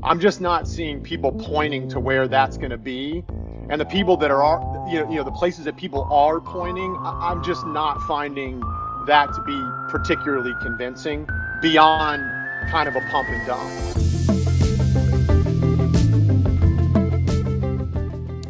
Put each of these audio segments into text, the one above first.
I'm just not seeing people pointing to where that's going to be. And the people that are, the places that people are pointing, I'm just not finding that to be particularly convincing beyond kind of a pump and dump.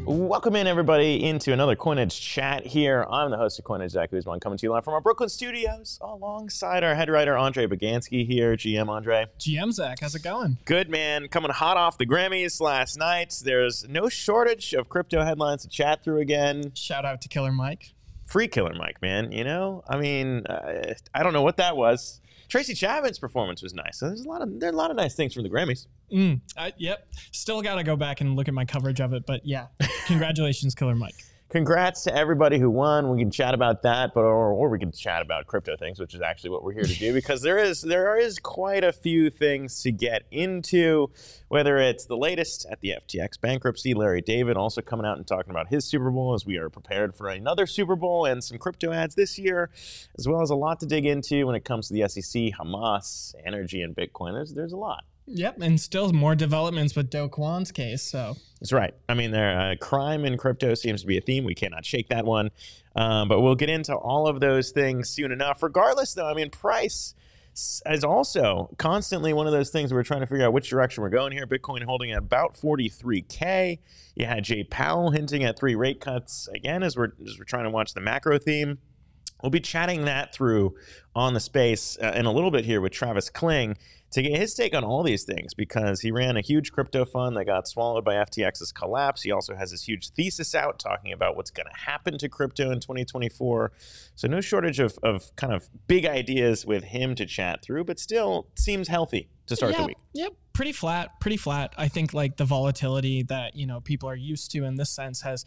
Welcome in, everybody, into another CoinEdge chat here. I'm the host of CoinEdge, Zach Guzman, coming to you live from our Brooklyn studios alongside our head writer, Andre Bagansky here. GM, Andre. GM, Zach. How's it going? Good, man. Coming hot off the Grammys last night. There's no shortage of crypto headlines to chat through again. Shout out to Killer Mike. Free Killer Mike, man. You know, I mean, I don't know what that was. Tracy Chapman's performance was nice. So there are a lot of nice things from the Grammys. Yep. Still got to go back and look at my coverage of it. But yeah, congratulations, Killer Mike. Congrats to everybody who won. We can chat about that, but or we can chat about crypto things, which is actually what we're here to do, because there is quite a few things to get into, whether it's the latest at the FTX bankruptcy, Larry David also coming out and talking about his Super Bowl as we are prepared for another Super Bowl, and some crypto ads this year, as well as a lot to dig into when it comes to the SEC, Hamas, energy, and Bitcoin. There's a lot. Yep, and still more developments with Do Kwon's case. So that's right. I mean, crime in crypto seems to be a theme. We cannot shake that one. But we'll get into all of those things soon enough. Regardless, though, I mean, price is also constantly one of those things where we're trying to figure out which direction we're going here. Bitcoin holding at about 43K. You had Jay Powell hinting at 3 rate cuts again as we're trying to watch the macro theme. We'll be chatting that through on the space in a little bit here with Travis Kling to get his take on all these things, because he ran a huge crypto fund that got swallowed by FTX's collapse. He also has this huge thesis out talking about what's going to happen to crypto in 2024. So no shortage of kind of big ideas with him to chat through, but still seems healthy to start the week. Yep. Pretty flat. I think like the volatility that, people are used to in this sense has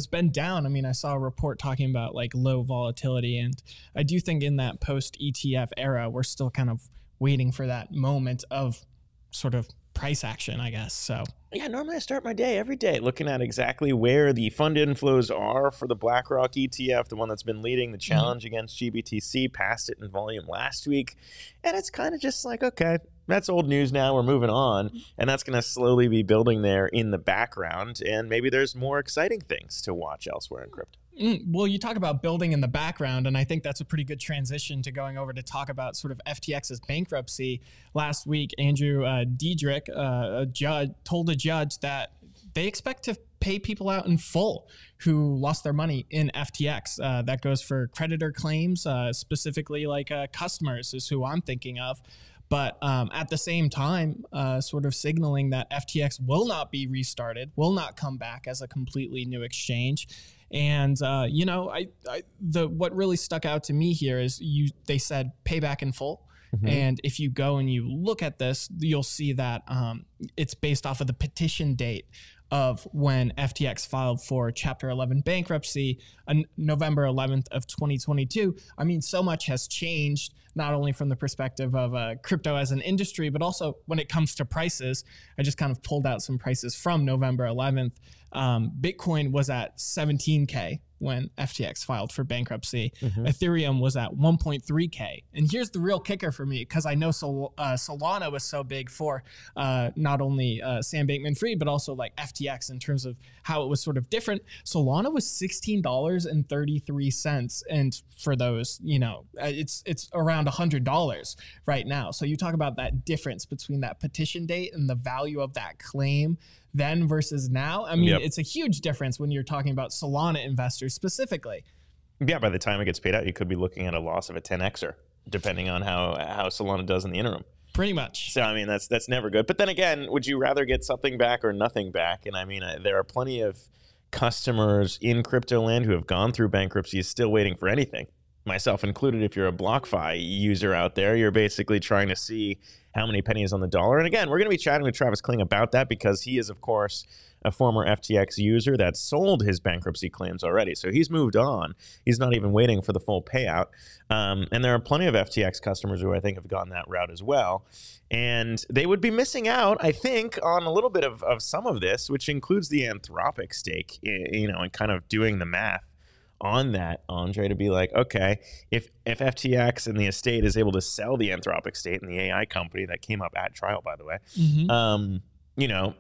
been down. I mean, I saw a report talking about like low volatility, and I do think in that post ETF era, we're still kind of waiting for that moment of sort of price action, I guess. So yeah, normally I start my day every day looking at exactly where the fund inflows are for the BlackRock ETF, the one that's been leading the challenge against GBTC, passed it in volume last week. And it's kind of just like, okay, that's old news now, we're moving on. And that's going to slowly be building there in the background. And maybe there's more exciting things to watch elsewhere in crypto. Well, you talk about building in the background, and I think that's a pretty good transition to going over to talk about sort of FTX's bankruptcy. Last week, Andrew Diedrich, a judge, told a judge that they expect to pay people out in full who lost their money in FTX. That goes for creditor claims, specifically like customers is who I'm thinking of. But at the same time, sort of signaling that FTX will not be restarted, will not come back as a completely new exchange. And, what really stuck out to me here is they said pay back in full. And if you go and you look at this, you'll see that it's based off of the petition date of when FTX filed for Chapter 11 bankruptcy on November 11th of 2022. I mean, so much has changed, not only from the perspective of crypto as an industry, but also when it comes to prices. I just kind of pulled out some prices from November 11th. Bitcoin was at 17K when FTX filed for bankruptcy. Ethereum was at 1.3K. And here's the real kicker for me, because I know Solana was so big for not only Sam Bankman-Fried, but also like FTX in terms of how it was sort of different. Solana was $16.33. And for those, it's around $100 right now. So you talk about that difference between that petition date and the value of that claim then versus now. I mean, It's a huge difference when you're talking about Solana investors specifically. Yeah, by the time it gets paid out, you could be looking at a loss of a 10x'er, depending on how Solana does in the interim. Pretty much. So, I mean, that's never good. But then again, would you rather get something back or nothing back? And I mean, there are plenty of customers in crypto land who have gone through bankruptcy still waiting for anything. Myself included, if you're a BlockFi user out there, you're basically trying to see how many pennies on the dollar. And again, we're going to be chatting with Travis Kling about that, because he is, of course, a former FTX user that sold his bankruptcy claims already. So he's moved on. He's not even waiting for the full payout. And there are plenty of FTX customers who I think have gone that route as well. And they would be missing out, I think, on a little bit of some of this, which includes the Anthropic stake, and kind of doing the math on that, Andre, to be like, okay, if FTX and the estate is able to sell the Anthropic stake and the AI company that came up at trial, by the way,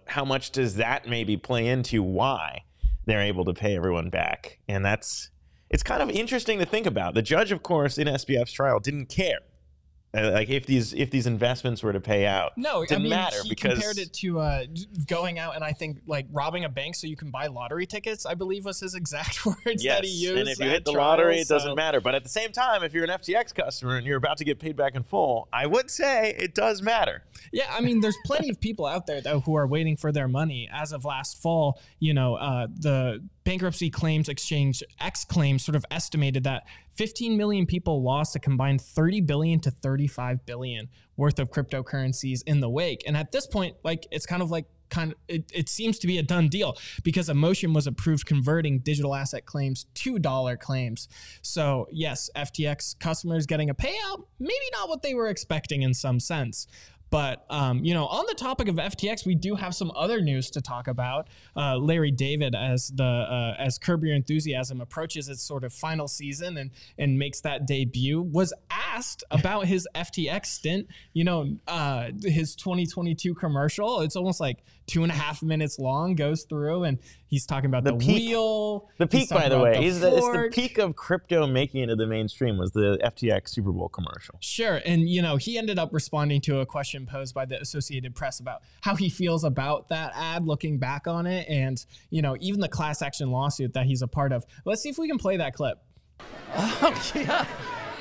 how much does that maybe play into why they're able to pay everyone back? And it's kind of interesting to think about. The judge, of course, in SBF's trial didn't care. Like if these investments were to pay out, no, it didn't matter he because compared it to going out and I think like robbing a bank so you can buy lottery tickets, I believe was his exact words that he used. And if you hit the lottery, it doesn't matter. But at the same time, if you're an FTX customer and you're about to get paid back in full, I would say it does matter. Yeah, I mean, there's plenty of people out there though who are waiting for their money. As of last fall, the Bankruptcy Claims Exchange X Claims sort of estimated that 15 million people lost a combined 30 billion to 35 billion worth of cryptocurrencies in the wake. And at this point, it's it seems to be a done deal because a motion was approved converting digital asset claims to dollar claims. So yes, FTX customers getting a payout, maybe not what they were expecting in some sense. But, on the topic of FTX, we do have some other news to talk about. Larry David, as Curb Your Enthusiasm approaches its sort of final season and makes that debut, was asked about his FTX stint, his 2022 commercial. It's almost like 2.5 minutes long, goes through, and he's talking about the wheel. The peak, by the way, it's the peak of crypto making it into the mainstream was the FTX Super Bowl commercial. Sure. And, he ended up responding to a question posed by the Associated Press about how he feels about that ad looking back on it. And, even the class action lawsuit that he's a part of. Let's see if we can play that clip. Yeah.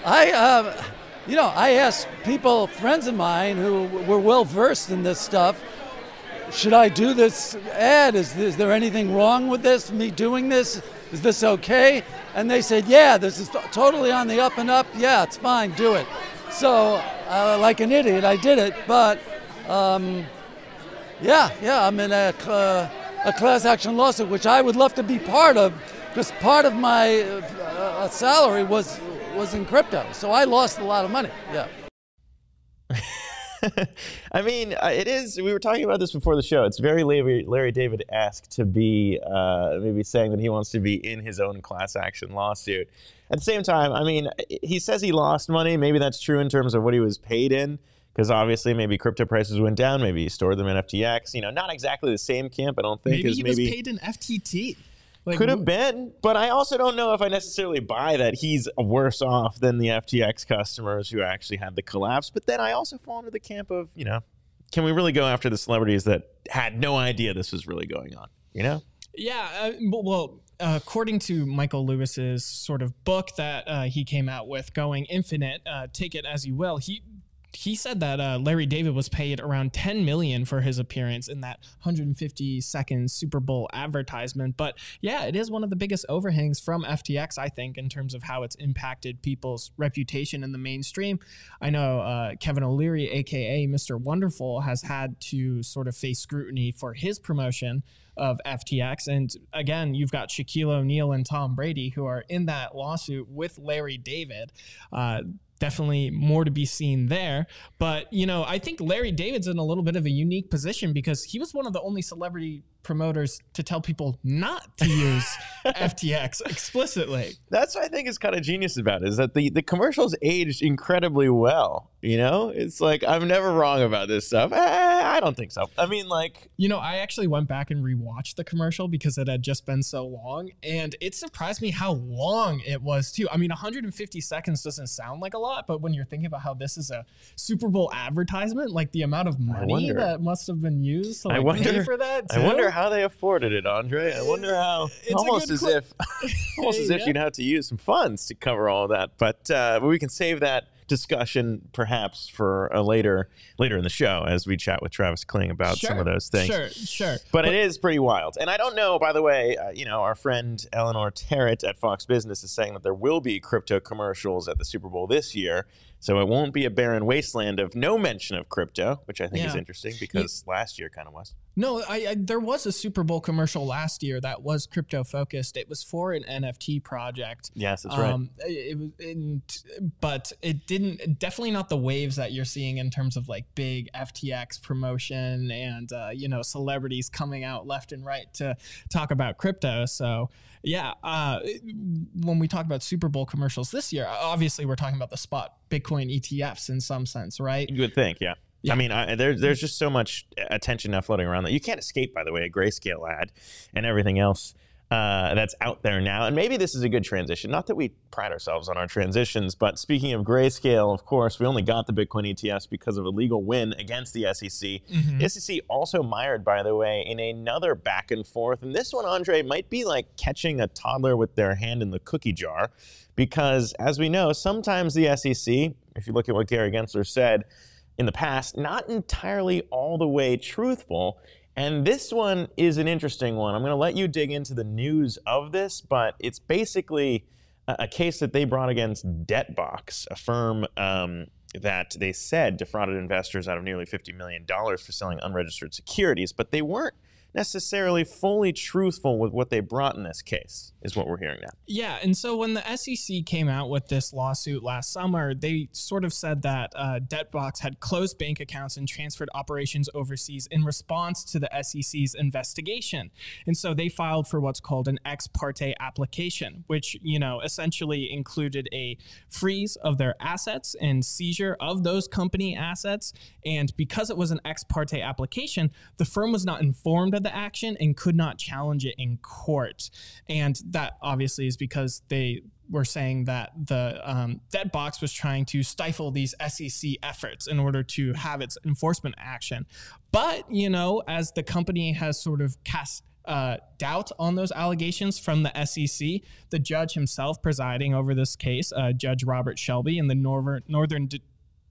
I asked people, friends of mine who were well versed in this stuff, should I do this ad? Is there anything wrong with this, me doing this? Is this okay? And they said, yeah, this is totally on the up and up. Yeah, it's fine, do it. So, like an idiot, I did it. But, I'm in a class action lawsuit, which I would love to be part of, because part of my salary was in crypto. So I lost a lot of money, yeah. I mean, it is. We were talking about this before the show. It's very Larry David-esque to be maybe saying that he wants to be in his own class action lawsuit. At the same time, I mean, he says he lost money. Maybe that's true in terms of what he was paid in, because obviously maybe crypto prices went down. Maybe he stored them in FTX. Not exactly the same camp, I don't think. Maybe he was paid in FTT. Could have been, but I also don't know if I necessarily buy that he's worse off than the FTX customers who actually had the collapse. But then I also fall into the camp of, can we really go after the celebrities that had no idea this was really going on, Yeah, well, according to Michael Lewis's sort of book that he came out with, Going Infinite, take it as you will, he said that Larry David was paid around $10 million for his appearance in that 150-second Super Bowl advertisement. But yeah, it is one of the biggest overhangs from FTX, I think, in terms of how it's impacted people's reputation in the mainstream. I know Kevin O'Leary, aka Mr. Wonderful, has had to sort of face scrutiny for his promotion of FTX. And again, you've got Shaquille O'Neal and Tom Brady who are in that lawsuit with Larry David. Definitely more to be seen there. But, I think Larry David's in a little bit of a unique position because he was one of the only celebrity promoters to tell people not to use FTX explicitly. That's what I think is kind of genius about it, is that the commercials aged incredibly well. It's like, I'm never wrong about this stuff. I don't think so. I mean, I actually went back and rewatched the commercial because it had just been so long, and it surprised me how long it was too. I mean, 150 seconds doesn't sound like a lot, but when you're thinking about how this is a Super Bowl advertisement, like the amount of money that must have been used to pay for that too. I wonder how they afforded it, Andre. I wonder how. Almost as if you'd have to use some funds to cover all of that. But we can save that discussion perhaps for a later in the show as we chat with Travis Kling about some of those things. Sure. But it is pretty wild. And I don't know, by the way, our friend Eleanor Terrett at Fox Business is saying that there will be crypto commercials at the Super Bowl this year. So it won't be a barren wasteland of no mention of crypto, which I think is interesting because last year kind of was. No, there was a Super Bowl commercial last year that was crypto focused. It was for an NFT project. Yes, that's right. But it definitely not the waves that you're seeing in terms of big FTX promotion and celebrities coming out left and right to talk about crypto. So yeah, when we talk about Super Bowl commercials this year, obviously we're talking about the spot Bitcoin ETFs in some sense, right? You would think, yeah. Yeah. I mean, there's just so much attention now floating around that you can't escape, by the way, a Grayscale ad and everything else that's out there now. And maybe this is a good transition. Not that we pride ourselves on our transitions, but speaking of Grayscale, of course, we only got the Bitcoin ETFs because of a legal win against the SEC. The SEC also mired, by the way, in another back and forth. And this one, Andre, might be like catching a toddler with their hand in the cookie jar. Because as we know, sometimes the SEC, if you look at what Gary Gensler said in the past, not entirely all the way truthful. And this one is an interesting one. I'm going to let you dig into the news of this, but it's basically a case that they brought against Debtbox, a firm that they said defrauded investors out of nearly $50 million for selling unregistered securities, but they weren't necessarily fully truthful with what they brought in this case, is what we're hearing now. Yeah, and so when the SEC came out with this lawsuit last summer, they sort of said that Debtbox had closed bank accounts and transferred operations overseas in response to the SEC's investigation. And so they filed for what's called an ex parte application, which, you know, essentially included a freeze of their assets and seizure of those company assets. And because it was an ex parte application, the firm was not informed of the action and could not challenge it in court. And that obviously is because they were saying that the Debtbox was trying to stifle these SEC efforts in order to have its enforcement action. But, you know, as the company has sort of cast doubt on those allegations from the SEC, the judge himself presiding over this case, Judge Robert Shelby in the Northern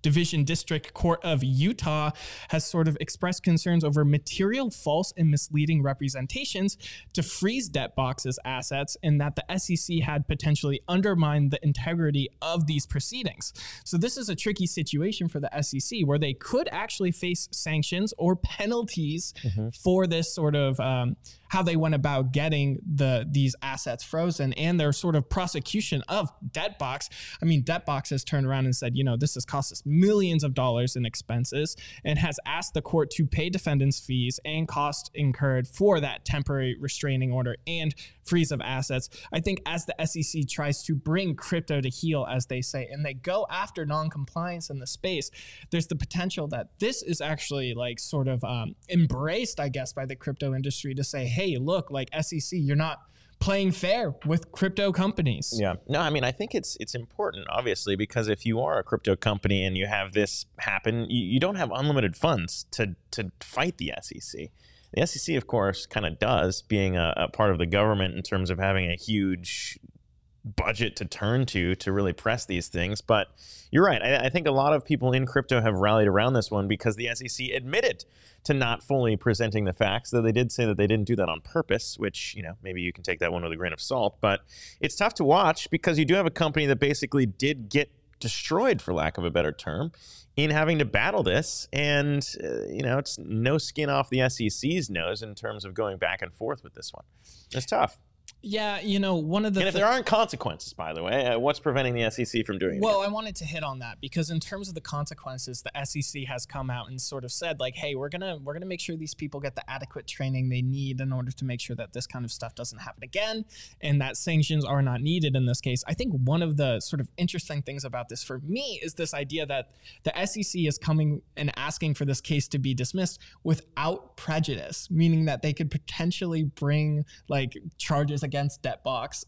Division District Court of Utah, has sort of expressed concerns over material false and misleading representations to freeze Debtbox's assets, and that the SEC had potentially undermined the integrity of these proceedings. So this is a tricky situation for the SEC, where they could actually face sanctions or penalties for this sort of how they went about getting these assets frozen and their sort of prosecution of Debtbox. I mean, Debtbox has turned around and said, you know, this has cost us millions of dollars in expenses, and has asked the court to pay defendants' fees and costs incurred for that temporary restraining order and freeze of assets. I think as the SEC tries to bring crypto to heel, as they say, and they go after non-compliance in the space, there's the potential that this is actually like sort of embraced, I guess, by the crypto industry to say, hey, look, like SEC, you're not playing fair with crypto companies. Yeah. No, I mean, I think it's important, obviously, because if you are a crypto company and you have this happen, you don't have unlimited funds to fight the SEC. The SEC, of course, kind of does, being a part of the government in terms of having a huge budget to turn to really press these things. But you're right. I think a lot of people in crypto have rallied around this one because the SEC admitted to not fully presenting the facts, though they did say that they didn't do that on purpose, which, you know, maybe you can take that one with a grain of salt. But it's tough to watch because you do have a company that basically did get destroyed, for lack of a better term, in having to battle this. And, you know, it's no skin off the SEC's nose in terms of going back and forth with this one. It's tough. Yeah, you know, one of the... And if there aren't consequences, by the way, what's preventing the SEC from doing it? Well, I wanted to hit on that because in terms of the consequences, the SEC has come out and sort of said, like, hey, we're gonna make sure these people get the adequate training they need in order to make sure that this kind of stuff doesn't happen again, and that sanctions are not needed in this case. I think one of the sort of interesting things about this for me is this idea that the SEC is coming and asking for this case to be dismissed without prejudice, meaning that they could potentially bring like charges against Debtbox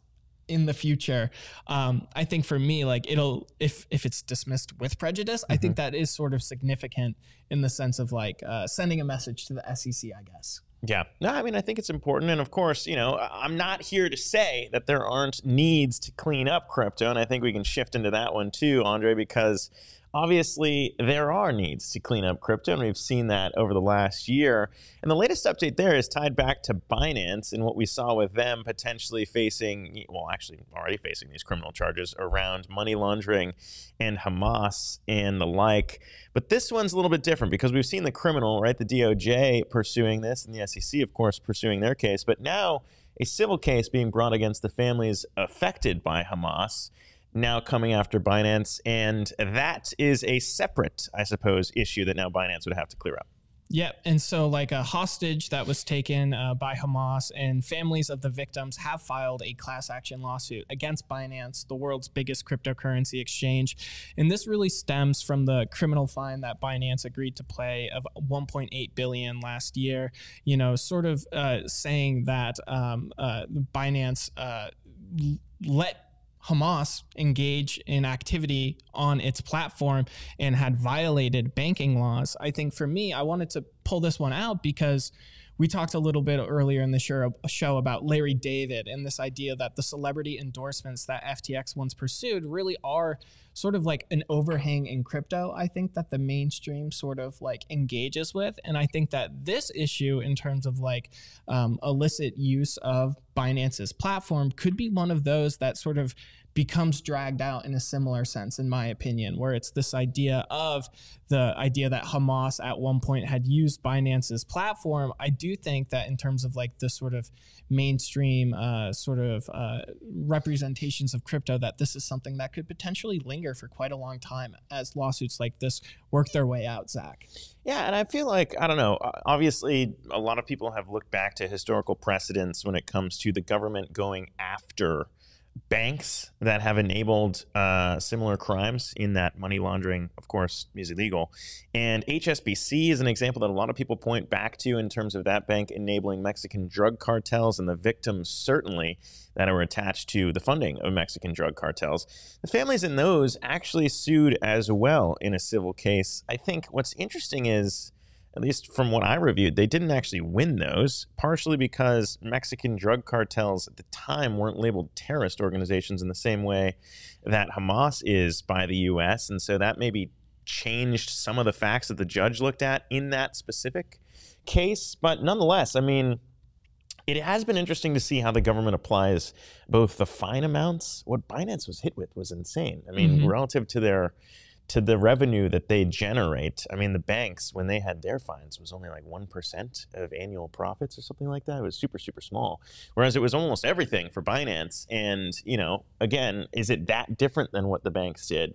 in the future. I think for me, like if it's dismissed with prejudice, I think that is sort of significant in the sense of like sending a message to the SEC, I guess. Yeah, no, I mean, I think it's important. And of course, you know, I'm not here to say that there aren't needs to clean up crypto. And I think we can shift into that one too, Andre, because obviously there are needs to clean up crypto, and we've seen that over the last year. And the latest update there is tied back to Binance and what we saw with them potentially facing, well, actually already facing these criminal charges around money laundering and Hamas and the like. But this one's a little bit different because we've seen the criminal, right, the DOJ pursuing this and the SEC, of course, pursuing their case. But now a civil case being brought against the families affected by Hamas, now coming after Binance, and that is a separate, I suppose, issue that now Binance would have to clear up. Yep. And so like a hostage that was taken by Hamas, and families of the victims have filed a class action lawsuit against Binance, the world's biggest cryptocurrency exchange. And this really stems from the criminal fine that Binance agreed to pay of $1.8 billion last year, you know, sort of saying that Binance let Hamas engage in activity on its platform and had violated banking laws. I think for me, I wanted to pull this one out because we talked a little bit earlier in the show about Larry David and this idea that the celebrity endorsements that FTX once pursued really are sort of like an overhang in crypto. I think that the mainstream sort of like engages with. And I think that this issue in terms of like illicit use of Binance's platform could be one of those that sort of becomes dragged out in a similar sense, in my opinion, where it's this idea that Hamas at one point had used Binance's platform. I do think that in terms of like the sort of mainstream representations of crypto, that this is something that could potentially linger for quite a long time as lawsuits like this work their way out, Zach. Yeah, and I feel like, I don't know, obviously a lot of people have looked back to historical precedents when it comes to the government going after banks that have enabled similar crimes, in that money laundering, of course, is illegal. And HSBC is an example that a lot of people point back to in terms of that bank enabling Mexican drug cartels and the victims, certainly, that are attached to the funding of Mexican drug cartels. The families in those actually sued as well in a civil case. I think what's interesting is, at least from what I reviewed, they didn't actually win those, partially because Mexican drug cartels at the time weren't labeled terrorist organizations in the same way that Hamas is by the U.S., and so that maybe changed some of the facts that the judge looked at in that specific case. But nonetheless, I mean, it has been interesting to see how the government applies both the fine amounts. What Binance was hit with was insane. I mean, relative to the revenue that they generate. I mean, the banks, when they had their fines, was only like 1% of annual profits or something like that. It was super, super small. Whereas it was almost everything for Binance. And, you know, again, is it that different than what the banks did?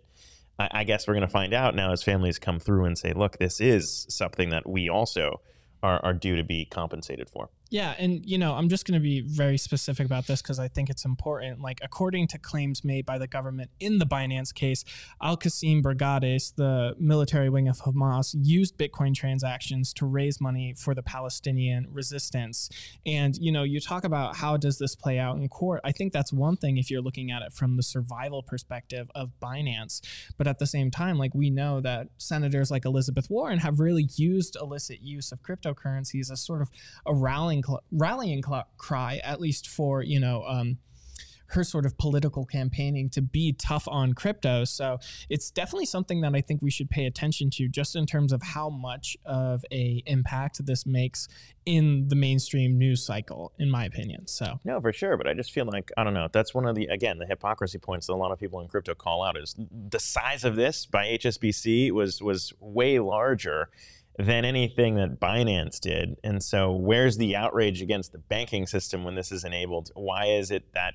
I guess we're going to find out now as families come through and say, look, this is something that we also are due to be compensated for. Yeah, and you know, I'm just going to be very specific about this because I think it's important. Like, according to claims made by the government in the Binance case, Al-Qasim Brigades, the military wing of Hamas, used Bitcoin transactions to raise money for the Palestinian resistance. And you know, you talk about how does this play out in court. I think that's one thing if you're looking at it from the survival perspective of Binance. But at the same time, like, we know that senators like Elizabeth Warren have really used illicit use of cryptocurrencies as sort of a rallying cry, at least for, you know, her sort of political campaigning to be tough on crypto. So it's definitely something that I think we should pay attention to, just in terms of how much of a impact this makes in the mainstream news cycle, in my opinion. So no, for sure. But I just feel like, I don't know, that's one of the, again, the hypocrisy points that a lot of people in crypto call out is the size of this by HSBC was way larger than anything that Binance did. And so where's the outrage against the banking system when this is enabled? Why is it that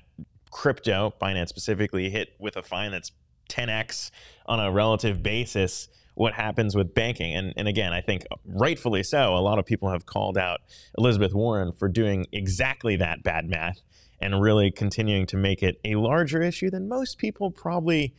crypto, Binance specifically, hit with a fine that's 10x on a relative basis what happens with banking? And again, I think rightfully so, a lot of people have called out Elizabeth Warren for doing exactly that bad math and really continuing to make it a larger issue than most people probably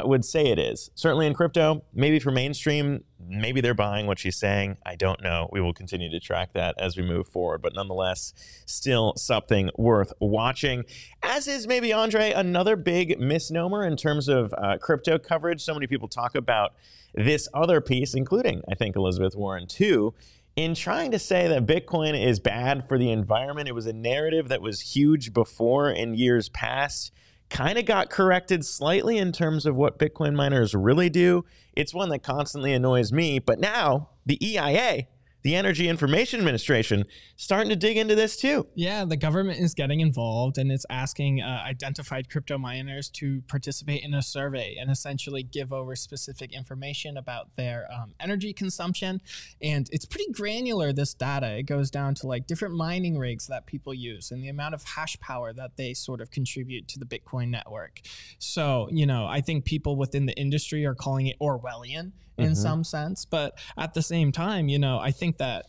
would say it is. Certainly in crypto, maybe for mainstream, maybe they're buying what she's saying. I don't know. We will continue to track that as we move forward. But nonetheless, still something worth watching. As is maybe, Andre, another big misnomer in terms of crypto coverage. So many people talk about this other piece, including, I think, Elizabeth Warren too, in trying to say that Bitcoin is bad for the environment. It was a narrative that was huge before in years past, kind of got corrected slightly in terms of what Bitcoin miners really do. It's one that constantly annoys me, but now the EIA, the Energy Information Administration, starting to dig into this too. Yeah, the government is getting involved and it's asking identified crypto miners to participate in a survey and essentially give over specific information about their energy consumption. And it's pretty granular, this data. It goes down to like different mining rigs that people use and the amount of hash power that they sort of contribute to the Bitcoin network. So, you know, I think people within the industry are calling it Orwellian in some sense. But at the same time, you know, I think think that,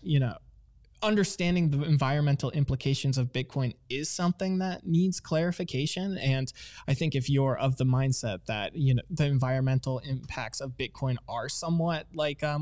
understanding the environmental implications of Bitcoin is something that needs clarification. And I think if you're of the mindset that, the environmental impacts of Bitcoin are somewhat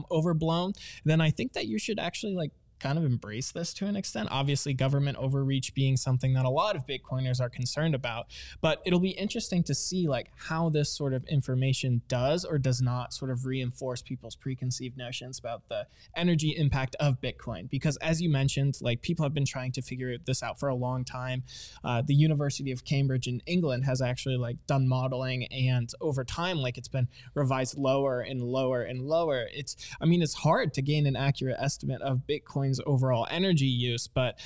overblown, then I think that you should actually kind of embrace this to an extent. Obviously, government overreach being something that a lot of Bitcoiners are concerned about, but it'll be interesting to see how this sort of information does or does not sort of reinforce people's preconceived notions about the energy impact of Bitcoin. Because as you mentioned, people have been trying to figure this out for a long time. The University of Cambridge in England has actually done modeling, and over time, it's been revised lower and lower and lower. It's hard to gain an accurate estimate of Bitcoin's overall energy use, but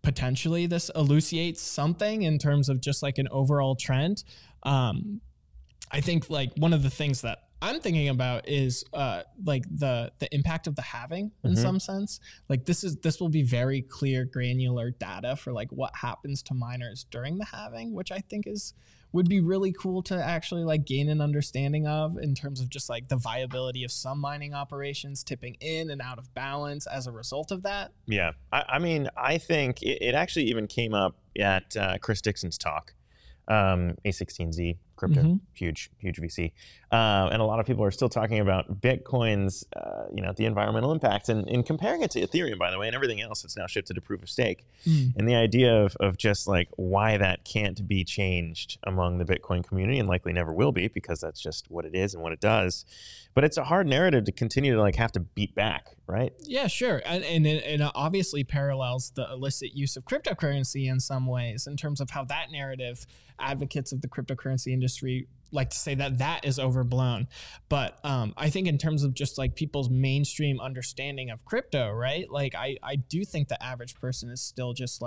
potentially this elucidates something in terms of just an overall trend. I think one of the things that I'm thinking about is the impact of the halving in some sense. This will be very clear, granular data for what happens to miners during the halving, which I think would be really cool to actually gain an understanding of in terms of just the viability of some mining operations tipping in and out of balance as a result of that. Yeah. I think it actually even came up at Chris Dixon's talk, A16Z crypto, huge VC. And a lot of people are still talking about Bitcoin's, the environmental impacts and comparing it to Ethereum, by the way, and everything else that's now shifted to proof of stake. And the idea of just why that can't be changed among the Bitcoin community, and likely never will be, because that's just what it is and what it does. But it's a hard narrative to continue to have to beat back, right? Yeah, sure. And it obviously parallels the illicit use of cryptocurrency in some ways in terms of how that narrative, advocates of the cryptocurrency industry like to say that is overblown. But I think in terms of just people's mainstream understanding of crypto, right? I do think the average person is still just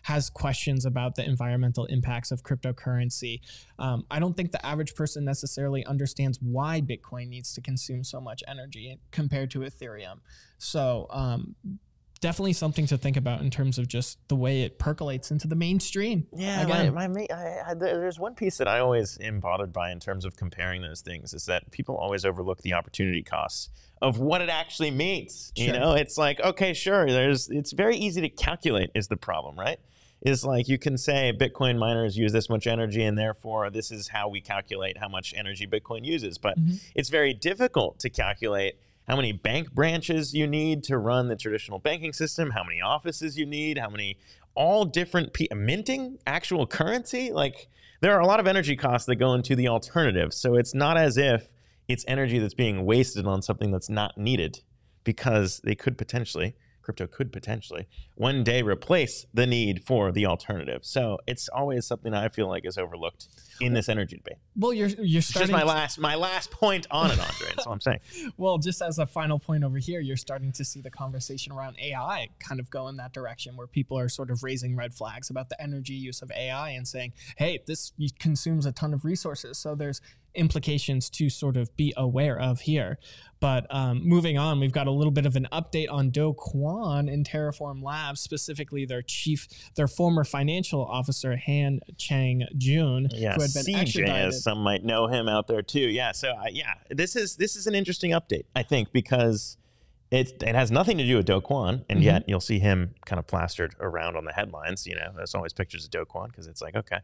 has questions about the environmental impacts of cryptocurrency. I don't think the average person necessarily understands why Bitcoin needs to consume so much energy compared to Ethereum. So definitely something to think about in terms of just the way it percolates into the mainstream. Yeah, there's one piece that I always am bothered by in terms of comparing those things is that people always overlook the opportunity costs of what it actually means. Sure. It's okay, sure, it's very easy to calculate is the problem, right? Is you can say Bitcoin miners use this much energy and therefore this is how we calculate how much energy Bitcoin uses. But it's very difficult to calculate how many bank branches you need to run the traditional banking system, how many offices you need, how many all different minting actual currency. There are a lot of energy costs that go into the alternative. So it's not as if it's energy that's being wasted on something that's not needed, because crypto could potentially one day replace the need for the alternative. So it's always something I feel is overlooked in this energy debate. Well, you're starting. Just my last point on it, Andre. That's all I'm saying. Well, just as a final point over here, you're starting to see the conversation around AI kind of go in that direction, where people are sort of raising red flags about the energy use of AI and saying, "Hey, this consumes a ton of resources." So there's implications to sort of be aware of here. But moving on, we've got a little bit of an update on Do Kwon in Terraform Lab, specifically their former financial officer, Han Chang-jun, who had been extradited. As some might know him out there too. Yeah, so this is an interesting update, I think, because it has nothing to do with Do Kwon, and yet you'll see him kind of plastered around on the headlines. There's always pictures of Do Kwon because it's okay,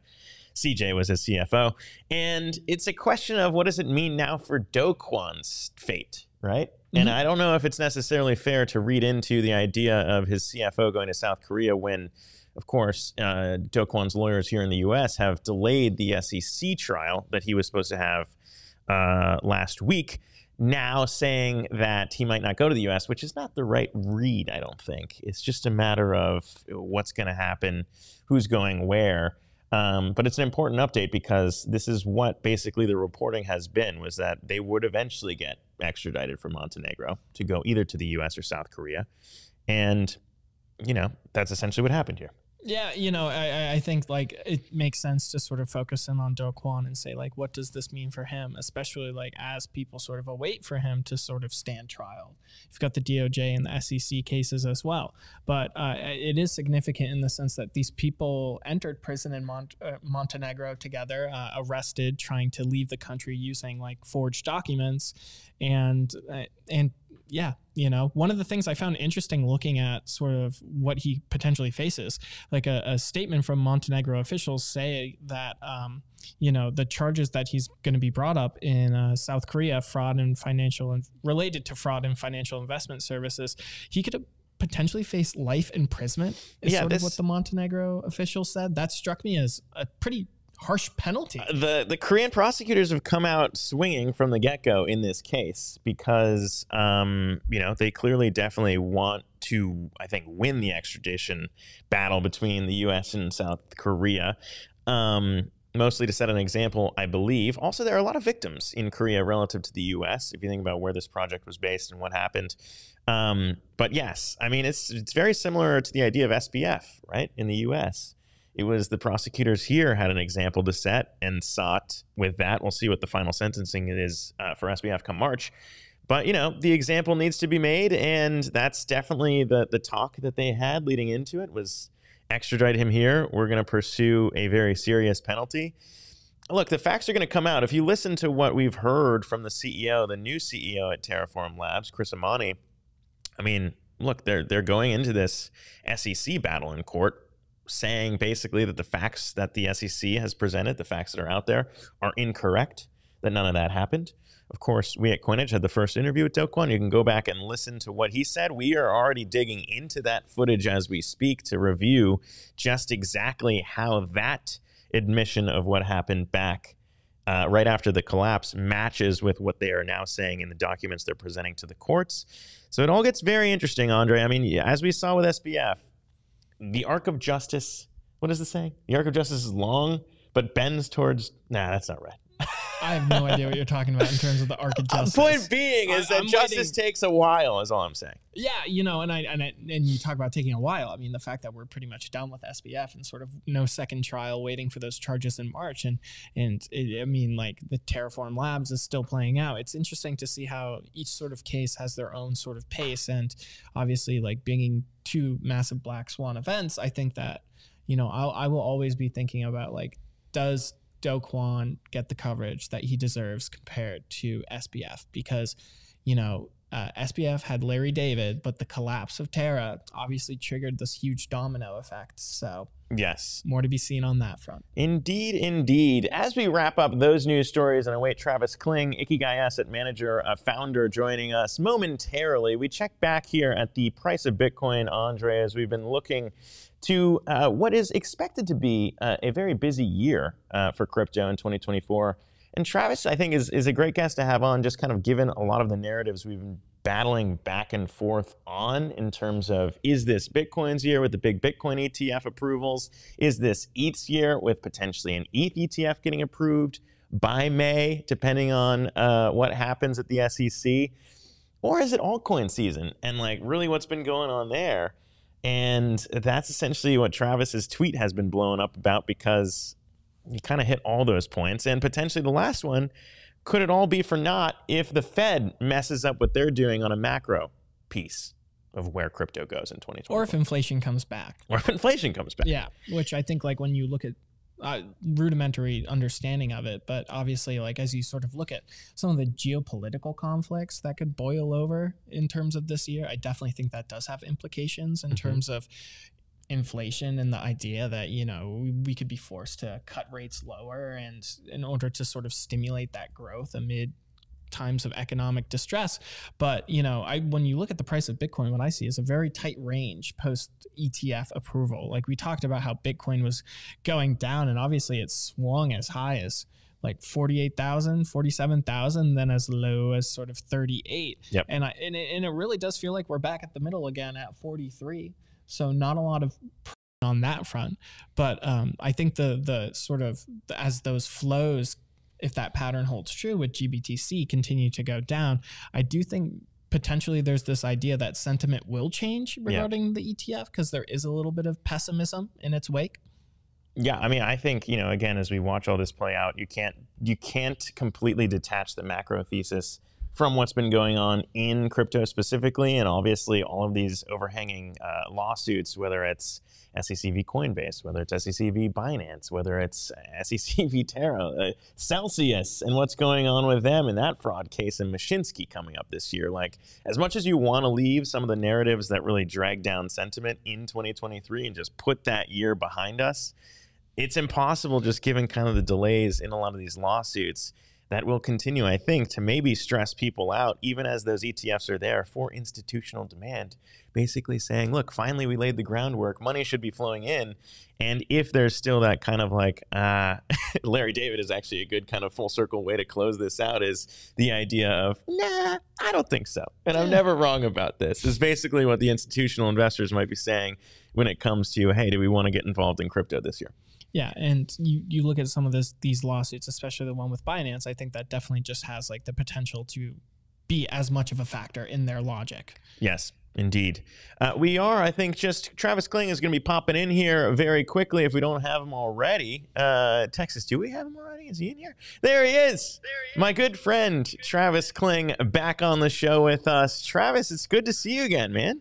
CJ was his CFO. And it's a question of what does it mean now for Do Kwon's fate, right? And I don't know if it's necessarily fair to read into the idea of his CFO going to South Korea when, of course, Do Kwon's lawyers here in the U.S. have delayed the SEC trial that he was supposed to have last week, now saying that he might not go to the U.S., which is not the right read, I don't think. It's just a matter of what's going to happen, who's going where. But it's an important update because this is what basically the reporting has been, was that they would eventually get extradited from Montenegro to go either to the U.S. or South Korea. And, that's essentially what happened here. Yeah, I think it makes sense to sort of focus in on Do Kwon and say what does this mean for him, especially as people sort of await for him to sort of stand trial. You've got the DOJ and the SEC cases as well, but it is significant in the sense that these people entered prison in Montenegro together, arrested, trying to leave the country using forged documents, and Yeah, you know, one of the things I found interesting looking at sort of what he potentially faces, like a statement from Montenegro officials say that, you know, the charges that he's going to be brought up in South Korea, fraud and financial and related to fraud and financial investment services, he could potentially face life imprisonment is sort of what the Montenegro officials said. That struck me as a pretty harsh penalty. The Korean prosecutors have come out swinging from the get-go in this case because, you know, they clearly definitely want to, I think, win the extradition battle between the U.S. and South Korea, mostly to set an example, I believe. Also, there are a lot of victims in Korea relative to the U.S., if you think about where this project was based and what happened. But yes, I mean, it's very similar to the idea of SBF, right, in the U.S. It was the prosecutors here had an example to set and sought with that. We'll see what the final sentencing is for SBF come March. But, you know, the example needs to be made, and that's definitely the talk that they had leading into it was extradite him here. We're going to pursue a very serious penalty. Look, the facts are going to come out. If you listen to what we've heard from the CEO, the new CEO at Terraform Labs, Chris Amani, I mean, look, they're going into this SEC battle in court saying basically that the facts that the SEC has presented, the facts that are out there, are incorrect, that none of that happened. Of course, we at Coinage had the first interview with Do Kwon. You can go back and listen to what he said. We are already digging into that footage as we speak to review just exactly how that admission of what happened back right after the collapse matches with what they are now saying in the documents they're presenting to the courts. So it all gets very interesting, Andre. I mean, as we saw with SBF, the arc of justice, what is the saying? The arc of justice is long, but bends towards, nah, that's not right. I have no idea what you're talking about in terms of the arc of justice. Point being is that justice takes a while, is all I'm saying. Yeah, you know, and you talk about taking a while. I mean, the fact that we're pretty much done with SBF and sort of no second trial waiting for those charges in March, I mean, like the Terraform Labs is still playing out. It's interesting to see how each sort of case has their own sort of pace, and obviously, like being two massive black swan events, I think that, you know, I will always be thinking about, like, does Do Kwon get the coverage that he deserves compared to SBF? Because, you know, SBF had Larry David, but the collapse of Terra obviously triggered this huge domino effect. So yes, more to be seen on that front. Indeed, indeed. As we wrap up those news stories and await Travis Kling, Ikigai Asset Manager, founder, joining us momentarily, we check back here at the price of Bitcoin, Andre, as we've been looking to what is expected to be a very busy year for crypto in 2024. And Travis, I think, is a great guest to have on, just kind of given a lot of the narratives we've been battling back and forth on in terms of, is this Bitcoin's year with the big Bitcoin ETF approvals? Is this ETH's year with potentially an ETH ETF getting approved by May, depending on what happens at the SEC? Or is it altcoin season? And like really what's been going on there? And that's essentially what Travis's tweet has been blown up about, because you kind of hit all those points. And potentially the last one, could it all be for naught if the Fed messes up what they're doing on a macro piece of where crypto goes in 2020? Or if inflation comes back. Or if inflation comes back. Yeah, which I think, like, when you look at rudimentary understanding of it, but obviously, like, as you sort of look at some of the geopolitical conflicts that could boil over in terms of this year, I definitely think that does have implications in terms of inflation and the idea that, you know, we could be forced to cut rates lower and in order to sort of stimulate that growth amid times of economic distress. But, you know, when you look at the price of Bitcoin, what I see is a very tight range post ETF approval. Like we talked about how Bitcoin was going down, and obviously it swung as high as like 48,000, 47,000, then as low as sort of 38. Yep. And it really does feel like we're back at the middle again at 43. So not a lot of on that front, but I think the sort of as those flows, if that pattern holds true with GBTC, continue to go down, I do think potentially there's this idea that sentiment will change regarding the ETF, because there is a little bit of pessimism in its wake. Yeah, I mean, I think, you know, again, as we watch all this play out, you can't completely detach the macro thesis from what's been going on in crypto specifically, and obviously all of these overhanging lawsuits, whether it's SEC v Coinbase, whether it's SEC v Binance, whether it's SEC v Terra, Celsius, and what's going on with them in that fraud case, and Mashinsky coming up this year. Like, as much as you want to leave some of the narratives that really drag down sentiment in 2023 and just put that year behind us, it's impossible, just given kind of the delays in a lot of these lawsuits, that will continue, I think, to maybe stress people out, even as those ETFs are there for institutional demand, basically saying, look, finally we laid the groundwork, money should be flowing in. And if there's still that kind of like, Larry David is actually a good kind of full circle way to close this out, is the idea of, nah, I don't think so. And I'm never wrong about this, is basically what the institutional investors might be saying when it comes to, hey, do we want to get involved in crypto this year? Yeah, and you look at some of these lawsuits, especially the one with Binance, I think that definitely just has like the potential to be as much of a factor in their logic. Yes, indeed. We are, I think, just Travis Kling is going to be popping in here very quickly if we don't have him already. Texas, do we have him already? Is he in here? There he is. My good friend, Travis Kling, back on the show with us. Travis, it's good to see you again, man.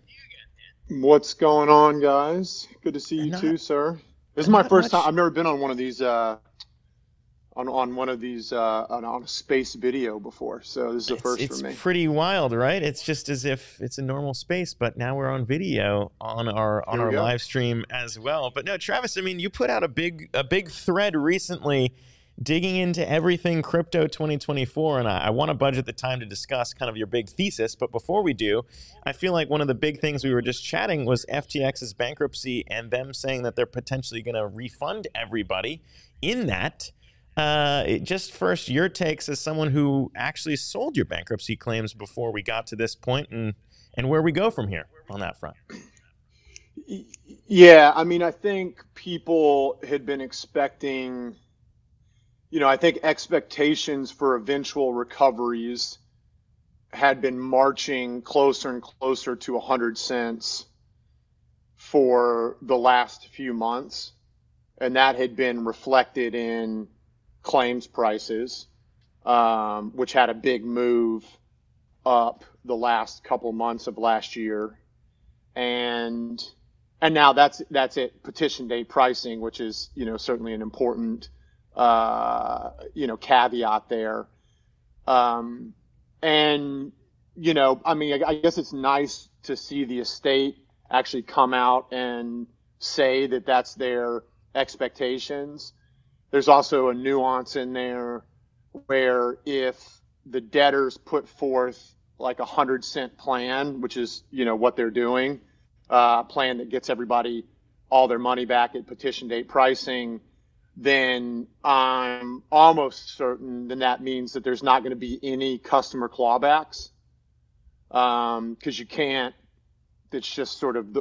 What's going on, guys? Good to see you too, sir. This is my first time. I've never been on one of these on a space video before, so this is the first for me. It's pretty wild, right? It's just as if it's a normal space, but now we're on video on our live stream as well. But no, Travis, I mean, you put out a big thread recently, digging into everything crypto 2024, and I want to budget the time to discuss kind of your big thesis. But before we do, I feel like one of the big things we were just chatting was FTX's bankruptcy and them saying that they're potentially going to refund everybody in that. Just first, your takes as someone who actually sold your bankruptcy claims before we got to this point, and where we go from here on that front. Yeah, I mean, I think people had been expecting, I think expectations for eventual recoveries had been marching closer and closer to 100 cents for the last few months. And that had been reflected in claims prices, which had a big move up the last couple months of last year. And now that's at petition date pricing, which is, certainly an important caveat there. I mean, I guess it's nice to see the estate actually come out and say that that's their expectations. There's also a nuance in there where if the debtors put forth like 100-cent plan, which is, what they're doing, a plan that gets everybody all their money back at petition date pricing, then I'm almost certain then that means that there's not going to be any customer clawbacks, because you can't. It's just sort of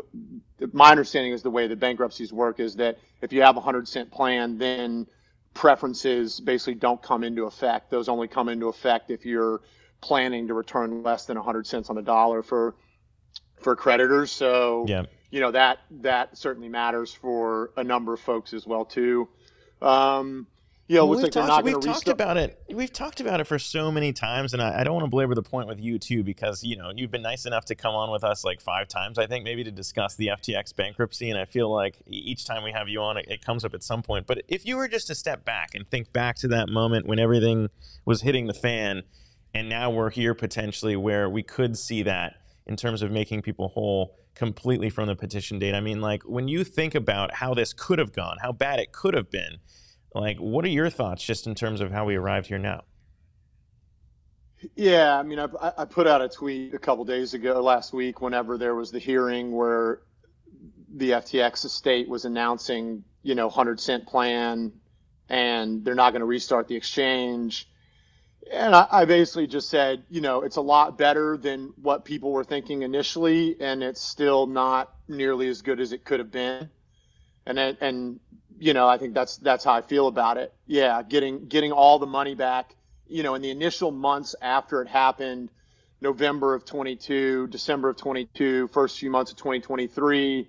my understanding is the way the bankruptcies work is that if you have a 100-cent plan, then preferences basically don't come into effect. Those only come into effect if you're planning to return less than 100 cents on the dollar for creditors. So yeah. That certainly matters for a number of folks as well too. Looks like they're not going to restart. We've talked about it for so many times, and I don't want to belabor the point with you too, because you've been nice enough to come on with us like 5 times, I think, maybe to discuss the FTX bankruptcy, and I feel like each time we have you on, it comes up at some point. But if you were just to step back and think back to that moment when everything was hitting the fan, and now we're here potentially where we could see that in terms of making people whole completely from the petition date. I mean, like, when you think about how this could have gone, how bad it could have been, like, what are your thoughts just in terms of how we arrived here now? Yeah, I mean, I put out a tweet a couple days ago, last week, whenever there was the hearing where the FTX estate was announcing, 100-cent plan, and they're not going to restart the exchange. And I basically just said, it's a lot better than what people were thinking initially, and it's still not nearly as good as it could have been. And I think that's how I feel about it. Yeah, getting all the money back, in the initial months after it happened, November of 22, December of 22, first few months of 2023,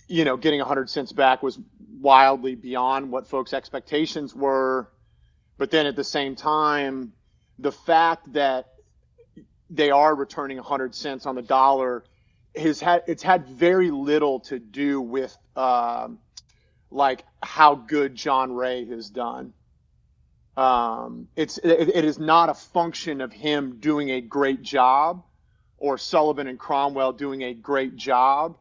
getting 100 cents back was wildly beyond what folks' expectations were. But then at the same time, the fact that they are returning 100 cents on the dollar, it's had very little to do with like how good John Ray has done. It is not a function of him doing a great job or Sullivan and Cromwell doing a great job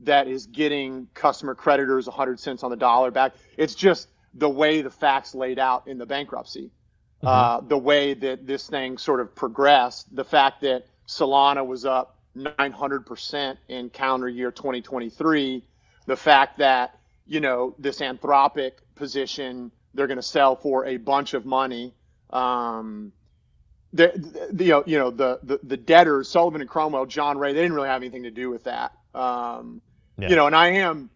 that is getting customer creditors 100 cents on the dollar back. It's just the way the facts laid out in the bankruptcy, the way that this thing sort of progressed, the fact that Solana was up 900% in calendar year 2023, the fact that, you know, this Anthropic position they're going to sell for a bunch of money. The debtors, Sullivan and Cromwell, John Ray, they didn't really have anything to do with that. You know, and I am,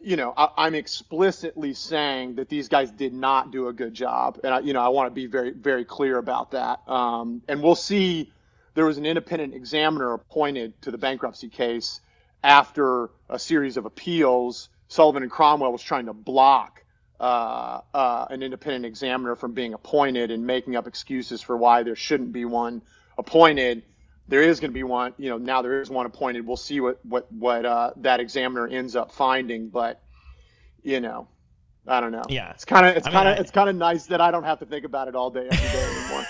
you know, I'm explicitly saying that these guys did not do a good job. And I want to be very, very clear about that. And we'll see. There was an independent examiner appointed to the bankruptcy case after a series of appeals. Sullivan and Cromwell was trying to block an independent examiner from being appointed and making up excuses for why there shouldn't be one appointed. There is going to be one, you know, now there is one appointed. We'll see what that examiner ends up finding, but you know, I don't know. Yeah. It's kind of nice that I don't have to think about it all day every day anymore.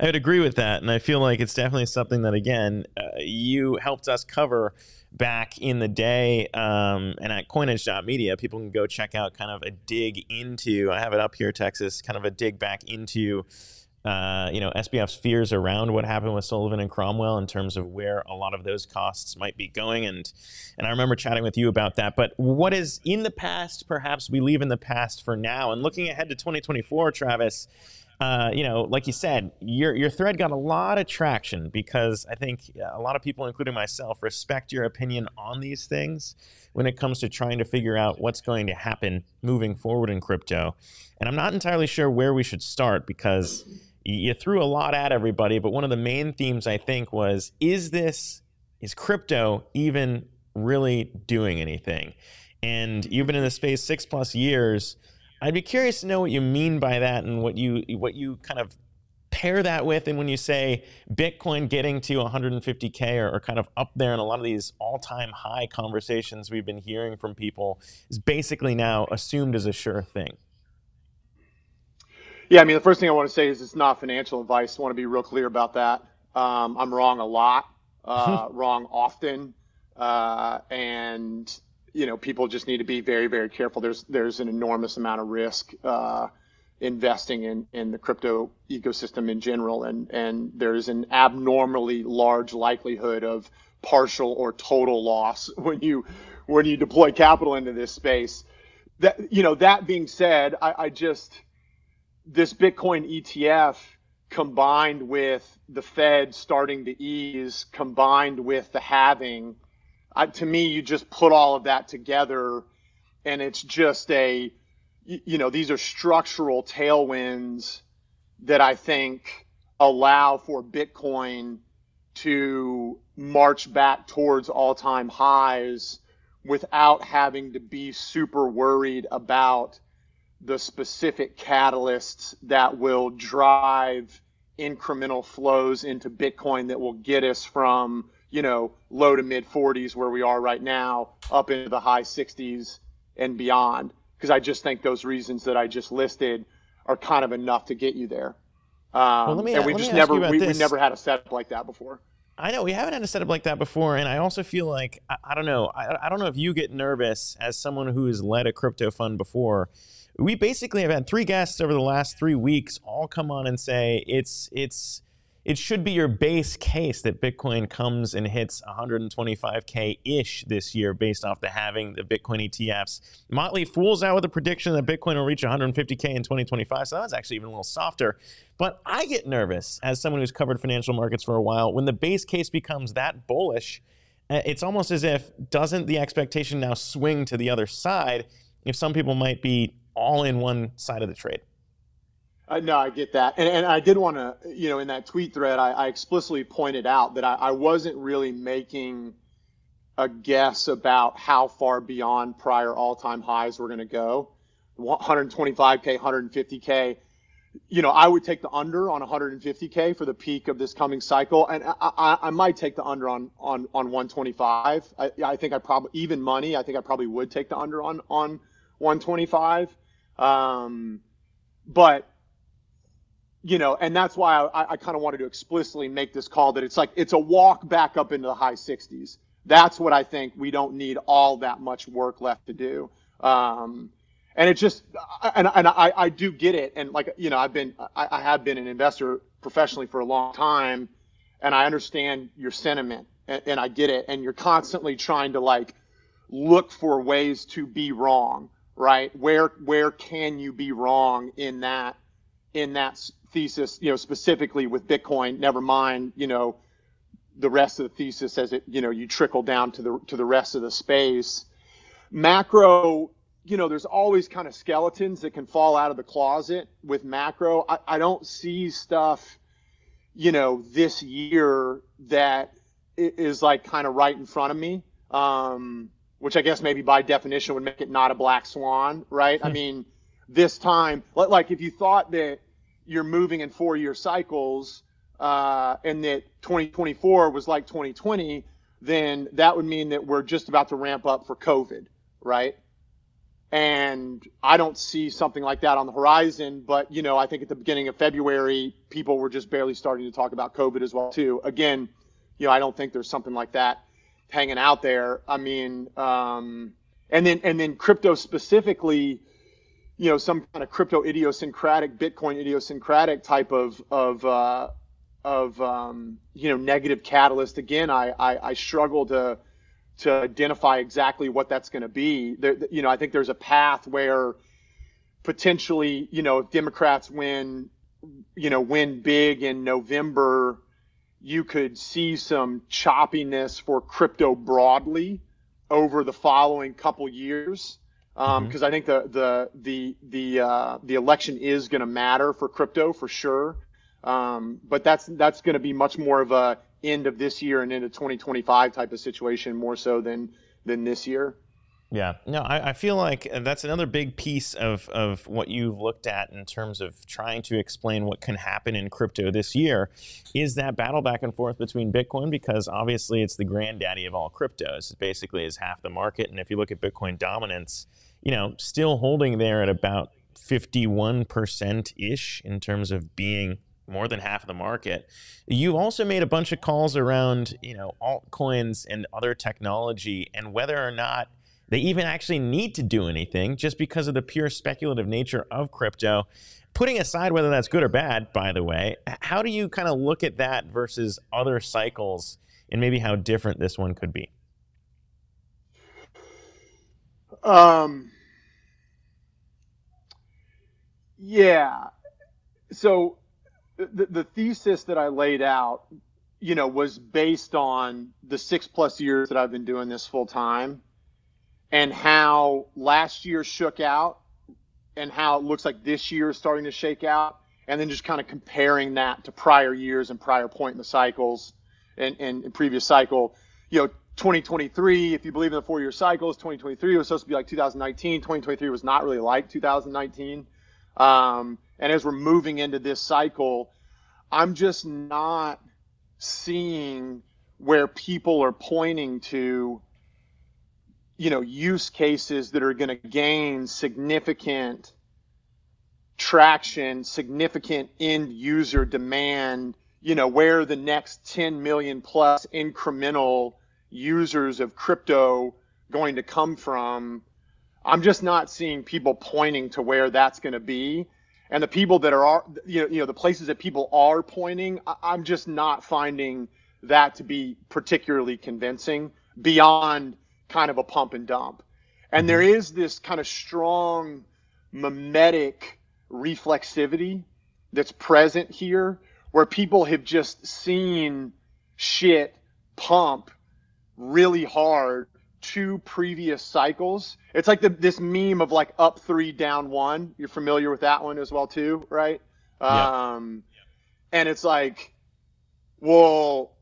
I would agree with that. And I feel like it's definitely something that, again, you helped us cover back in the day. And at coinage.media, people can go check out kind of a dig into, I have it up here, Texas, kind of a dig back into, SBF's fears around what happened with Sullivan and Cromwell in terms of where a lot of those costs might be going. And I remember chatting with you about that. But what is in the past, perhaps we leave in the past for now. And looking ahead to 2024, Travis, like you said, your thread got a lot of traction because I think a lot of people, including myself, respect your opinion on these things when it comes to trying to figure out what's going to happen moving forward in crypto. And I'm not entirely sure where we should start because you threw a lot at everybody, but one of the main themes I think was, is crypto even really doing anything? And you've been in the space 6+ years. I'd be curious to know what you mean by that and what you kind of pair that with. And when you say Bitcoin getting to 150K or kind of up there in a lot of these all-time high conversations we've been hearing from people is basically now assumed as a sure thing. Yeah, I mean, the first thing I want to say is it's not financial advice. I want to be real clear about that. I'm wrong a lot, wrong often, and you know, people just need to be very, very careful. There's an enormous amount of risk investing in the crypto ecosystem in general, and there's an abnormally large likelihood of partial or total loss when you deploy capital into this space. That being said, this Bitcoin ETF combined with the Fed starting to ease, combined with the halving, to me, you just put all of that together and it's just these are structural tailwinds that I think allow for Bitcoin to march back towards all-time highs without having to be super worried about the specific catalysts that will drive incremental flows into Bitcoin that will get us from, low to mid 40s where we are right now up into the high 60s and beyond. Because I just think those reasons that I just listed are kind of enough to get you there. And we never had a setup like that before. I know we haven't had a setup like that before, and I also feel like I don't know if you get nervous as someone who has led a crypto fund before. We basically have had 3 guests over the last 3 weeks all come on and say it should be your base case that Bitcoin comes and hits 125K-ish this year based off the halving the Bitcoin ETFs. Motley Fool's out with a prediction that Bitcoin will reach 150K in 2025, so that was actually even a little softer. But I get nervous as someone who's covered financial markets for a while. When the base case becomes that bullish, it's almost as if doesn't the expectation now swing to the other side if some people might be all in one side of the trade? No, I get that. And I did want to, in that tweet thread, I explicitly pointed out that I wasn't really making a guess about how far beyond prior all-time highs we're going to go. 125K, 150K. I would take the under on 150K for the peak of this coming cycle, and I might take the under on 125. I think I probably, even money, I think I probably would take the under on 125. But and that's why I kind of wanted to explicitly make this call that it's a walk back up into the high 60s. That's what I think. We don't need all that much work left to do. And it's just, and I do get it. And I have been an investor professionally for a long time, and I understand your sentiment, and I get it. And you're constantly trying to look for ways to be wrong, right? Where can you be wrong in that thesis, specifically with Bitcoin, never mind, the rest of the thesis as you trickle down to the rest of the space. Macro, there's always kind of skeletons that can fall out of the closet with macro. I don't see stuff, this year that is kind of right in front of me, which I guess maybe by definition would make it not a black swan, right? I mean, this time, if you thought that you're moving in 4-year cycles, and that 2024 was like 2020, then that would mean that we're just about to ramp up for COVID, right? And I don't see something like that on the horizon, but I think at the beginning of February, people were just barely starting to talk about COVID as well too. Again, I don't think there's something like that hanging out there. I mean, and then crypto specifically, some kind of crypto idiosyncratic, Bitcoin idiosyncratic type of negative catalyst. Again, I struggle to identify exactly what that's going to be. I think there's a path where potentially, if Democrats win big in November, you could see some choppiness for crypto broadly over the following couple years. Because I think the election is going to matter for crypto for sure. But that's going to be much more of a end of this year and into 2025 type of situation, more so than this year. Yeah, no, I feel like that's another big piece of what you've looked at in terms of trying to explain what can happen in crypto this year is that battle back and forth between Bitcoin, because obviously it's the granddaddy of all cryptos. It basically is half the market. And if you look at Bitcoin dominance, still holding there at about 51%-ish in terms of being more than half of the market. You've also made a bunch of calls around, altcoins and other technology and whether or not they even actually need to do anything just because of the pure speculative nature of crypto. Putting aside whether that's good or bad, by the way, how do you kind of look at that versus other cycles and maybe how different this one could be? Yeah. So the thesis that I laid out, was based on the 6+ years that I've been doing this full time and how last year shook out and how it looks like this year is starting to shake out. And then just kind of comparing that to prior years and prior point in the cycles and previous cycle, 2023, if you believe in the 4-year cycles, 2023 was supposed to be like 2019. 2023 was not really like 2019. And as we're moving into this cycle, I'm just not seeing where people are pointing to, use cases that are going to gain significant traction, significant end user demand, where the next 10 million plus incremental users of crypto going to come from. I'm just not seeing people pointing to where that's going to be. And the people that are, the places that people are pointing, I'm just not finding that to be particularly convincing beyond kind of a pump and dump. And there is this kind of strong mimetic reflexivity that's present here where people have just seen shit pump really hard 2 previous cycles. It's like this meme of up 3, down 1. You're familiar with that one as well too, right? Yeah. And it's like, well,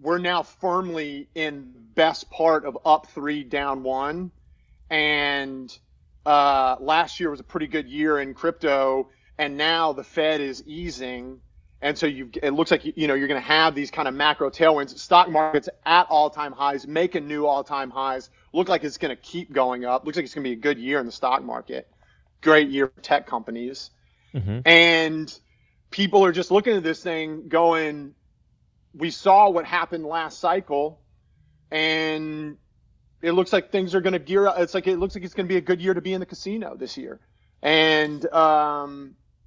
we're now firmly in best part of up 3, down 1. And last year was a pretty good year in crypto. and now the Fed is easing. And so it looks like, you're going to have these kind of macro tailwinds. Stock markets at all-time highs, making new all-time highs. Look like it's going to keep going up. Looks like it's going to be a good year in the stock market. Great year for tech companies. And people are just looking at this thing going, we saw what happened last cycle, and it looks like things are going to gear up. It looks like it's going to be a good year to be in the casino this year. And,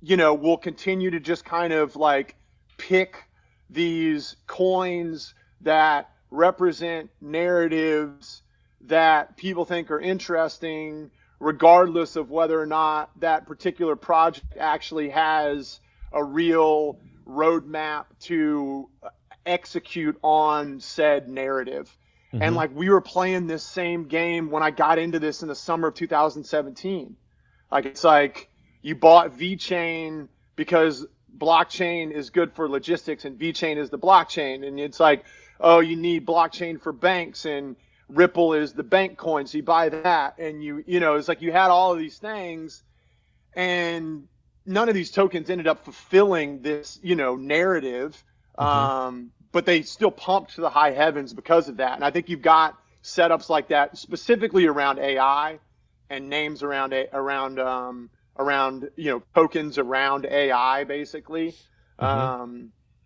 we'll continue to just kind of like pick these coins that represent narratives that people think are interesting, regardless of whether or not that particular project actually has a real roadmap to execute on said narrative. And like, we were playing this same game when I got into this in the summer of 2017. Like, it's like, you bought VeChain because blockchain is good for logistics and VeChain is the blockchain. And it's like, oh, you need blockchain for banks and Ripple is the bank coin. So you buy that, and it's like you had all of these things, and none of these tokens ended up fulfilling this, narrative. But they still pumped to the high heavens because of that. And I think you've got setups like that specifically around AI and names around tokens around AI, basically.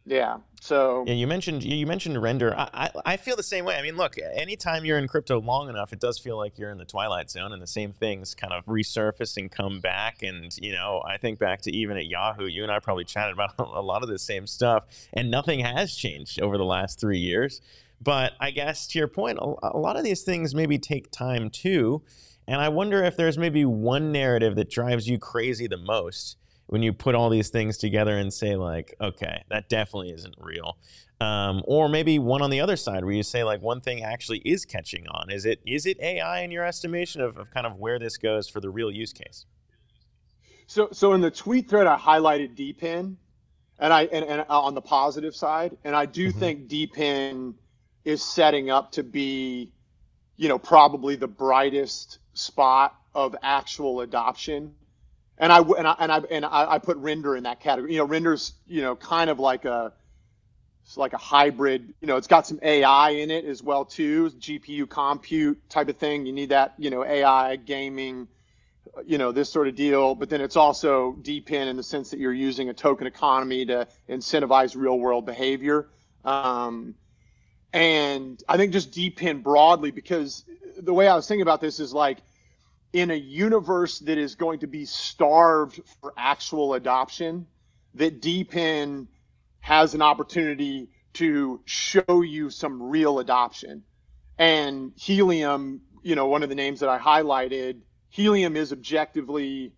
Yeah. So yeah, you mentioned render. I feel the same way. I mean, look, anytime you're in crypto long enough, it does feel like you're in the twilight zone, and the same things kind of resurface and come back. And I think back to even at Yahoo, you and I probably chatted about a lot of the same stuff, and nothing has changed over the last 3 years. But I guess to your point, a lot of these things maybe take time too. And I wonder if there's maybe one narrative that drives you crazy the most when you put all these things together and say, like, okay, that definitely isn't real. Or maybe one on the other side where you say, like, one thing actually is catching on. Is it AI in your estimation of kind of where this goes for the real use case? So in the tweet thread, I highlighted DPIN, and on the positive side, and I do think DPIN is setting up to be, probably the brightest spot of actual adoption. And I put render in that category. Render's, kind of like it's like a hybrid. It's got some AI in it as well too, GPU compute type of thing. You need that, AI gaming, this sort of deal. But then it's also DPIN in the sense that you're using a token economy to incentivize real world behavior. And I think just DPIN broadly, because the way I was thinking about this is like, in a universe that is going to be starved for actual adoption, that DPIN has an opportunity to show you some real adoption. And Helium, one of the names that I highlighted, Helium is objectively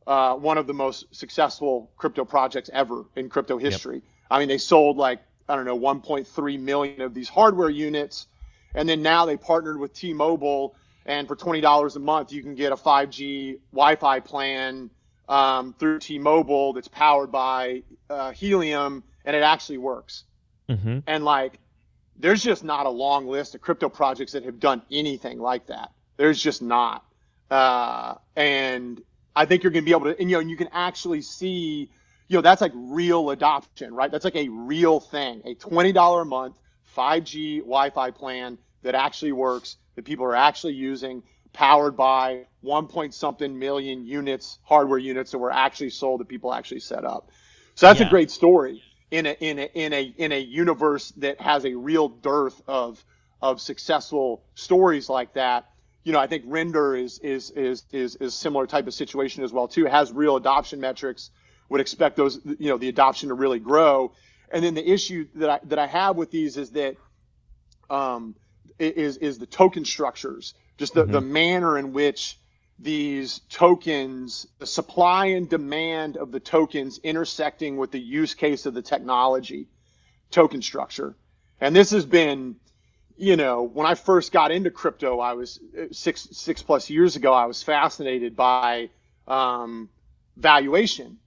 one of the most successful crypto projects ever in crypto history. Yep. I mean, they sold 1.3 million of these hardware units. And then now they partnered with T-Mobile, and for $20 a month, you can get a 5G Wi-Fi plan through T-Mobile that's powered by Helium, and it actually works. And there's just not a long list of crypto projects that have done anything like that. There's just not. And I think you're going to be able to, and you can actually see, that's like real adoption, right? That's like a real thing, a $20 a month 5G Wi-Fi plan that actually works, that people are actually using, powered by 1-point-something million units, hardware units that were actually sold, that people actually set up. So that's a great story in a universe that has a real dearth of successful stories like that. I think Render is similar type of situation as well too. It has real adoption metrics. Would expect those, the adoption to really grow. And then the issue that I have with these is that is the token structures, just the manner in which these tokens, the supply and demand of the tokens intersecting with the use case of the technology, token structure. And this has been, when I first got into crypto, I was six plus years ago, I was fascinated by valuation,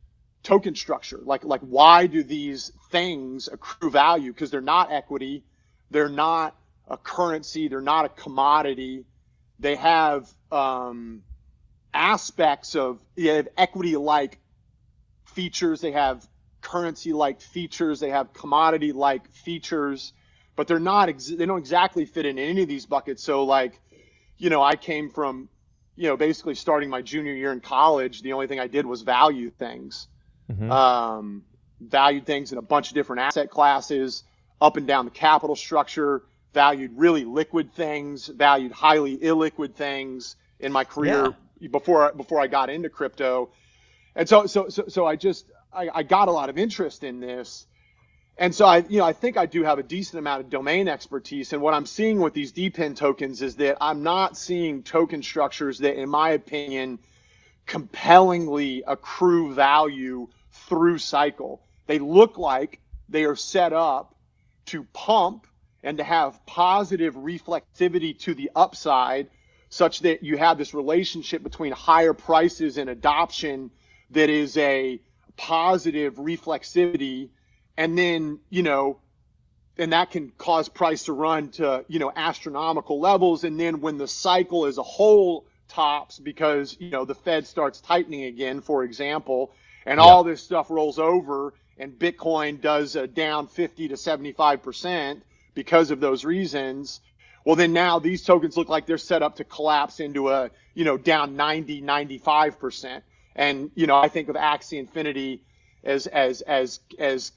token structure. Like why do these things accrue value? Because they're not equity, they're not a currency, they're not a commodity. They have aspects of equity-like features, they have currency-like features, they have commodity-like features, but they're not, they don't exactly fit in any of these buckets. So like, I came from, basically starting my junior year in college, the only thing I did was value things. Valued things in a bunch of different asset classes, up and down the capital structure, valued really liquid things, valued highly illiquid things in my career before I got into crypto. And so I got a lot of interest in this. And so I think I do have a decent amount of domain expertise. And what I'm seeing with these depend tokens is that I'm not seeing token structures that, in my opinion, compellingly accrue value through cycle. They look like they are set up to pump and to have positive reflexivity to the upside, such that you have this relationship between higher prices and adoption that is a positive reflexivity. And then, and that can cause price to run to, astronomical levels. And then when the cycle as a whole tops because, the Fed starts tightening again, for example, and all this stuff rolls over and Bitcoin does a down 50 to 75% because of those reasons, well, then now these tokens look like they're set up to collapse into a, down 90, 95%. And, I think of Axie Infinity as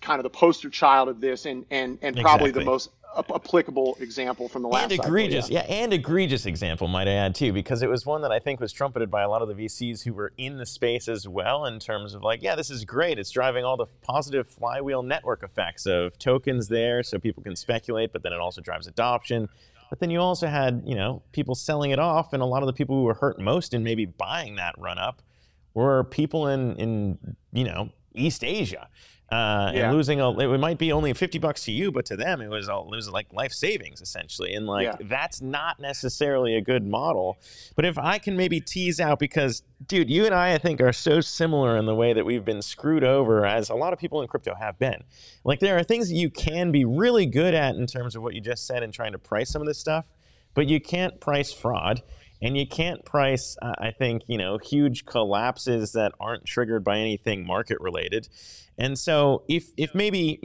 kind of the poster child of this and probably the most applicable example from the last cycle. And egregious example, might I add, too, because it was one that I think was trumpeted by a lot of the VCs who were in the space as well, in terms of like, this is great. It's driving all the positive flywheel network effects of tokens there so people can speculate, but then it also drives adoption. But then you also had, people selling it off, and a lot of the people who were hurt most in maybe buying that run up were people in East Asia. And losing it might be only $50 to you, but to them it was like life savings essentially. And that's not necessarily a good model. But if I can maybe tease out, because dude, you and I think are so similar in the way that we've been screwed over, as a lot of people in crypto have been. Like, there are things that you can be really good at in terms of what you just said in trying to price some of this stuff, but you can't price fraud. And you can't price, I think, huge collapses that aren't triggered by anything market related. And so if maybe,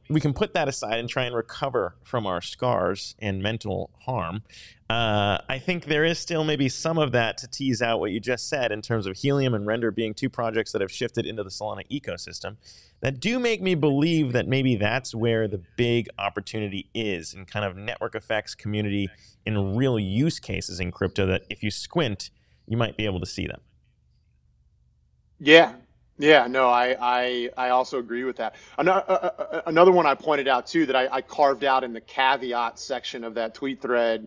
we can put that aside and try and recover from our scars and mental harm, I think there is still maybe some of that to tease out what you just said in terms of Helium and Render being two projects that have shifted into the Solana ecosystem that do make me believe that maybe that's where the big opportunity is in kind of network effects, community, in real use cases in crypto, that if you squint, you might be able to see them. Yeah, no, I also agree with that. Another one I pointed out too that I carved out in the caveat section of that tweet thread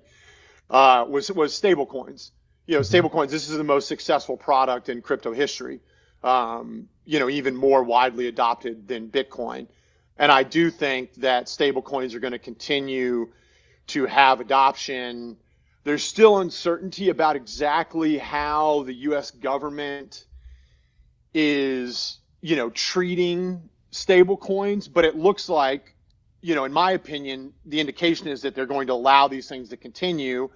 was stablecoins. Stablecoins, this is the most successful product in crypto history. Even more widely adopted than Bitcoin. And I do think that stablecoins are going to continue to have adoption. There's still uncertainty about exactly how the U.S. government is, treating stablecoins, but it looks like, in my opinion, the indication is that they're going to allow these things to continue.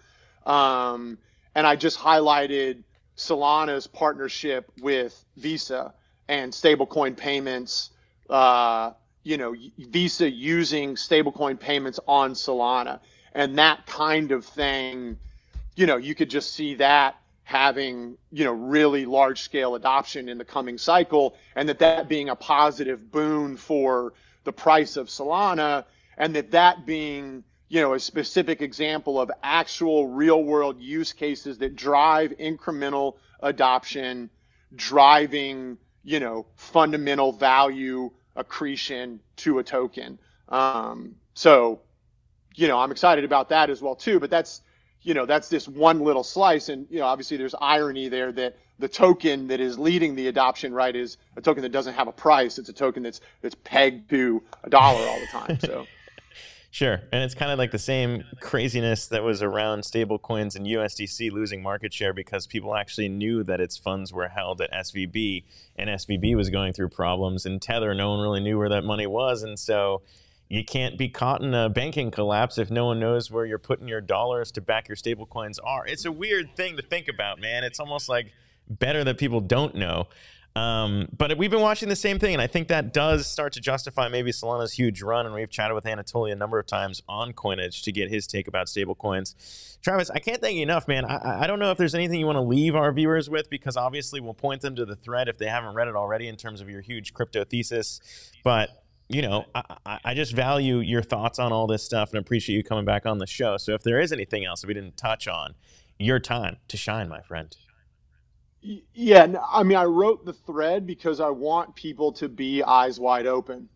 And I just highlighted Solana's partnership with Visa and stablecoin payments, Visa using stablecoin payments on Solana, and that kind of thing, you could just see that having, really large scale adoption in the coming cycle, and that being a positive boon for the price of Solana, and that being, a specific example of actual real world use cases that drive incremental adoption, driving, fundamental value accretion to a token. So, I'm excited about that as well too, but that's this one little slice. And, obviously there's irony there that the token that is leading the adoption, right, is a token that doesn't have a price. It's a token that's pegged to $1 all the time. So. Sure. And it's kind of like the same craziness that was around stablecoins and USDC losing market share because people actually knew that its funds were held at SVB, and SVB was going through problems. And Tether, no one really knew where that money was. And so you can't be caught in a banking collapse if no one knows where you're putting your dollars to back your stablecoins are. It's a weird thing to think about, man. It's almost like better that people don't know. But we've been watching the same thing, and I think that does start to justify maybe Solana's huge run, and we've chatted with Anatoly a number of times on Coinage to get his take about stablecoins. Travis, I can't thank you enough, man. I don't know if there's anything you want to leave our viewers with, because obviously we'll point them to the thread if they haven't read it already in terms of your huge crypto thesis. But, you know, I just value your thoughts on all this stuff and appreciate you coming back on the show. So if there is anything else that we didn't touch on, your time to shine, my friend. Yeah, I mean, I wrote the thread because I want people to be eyes wide open.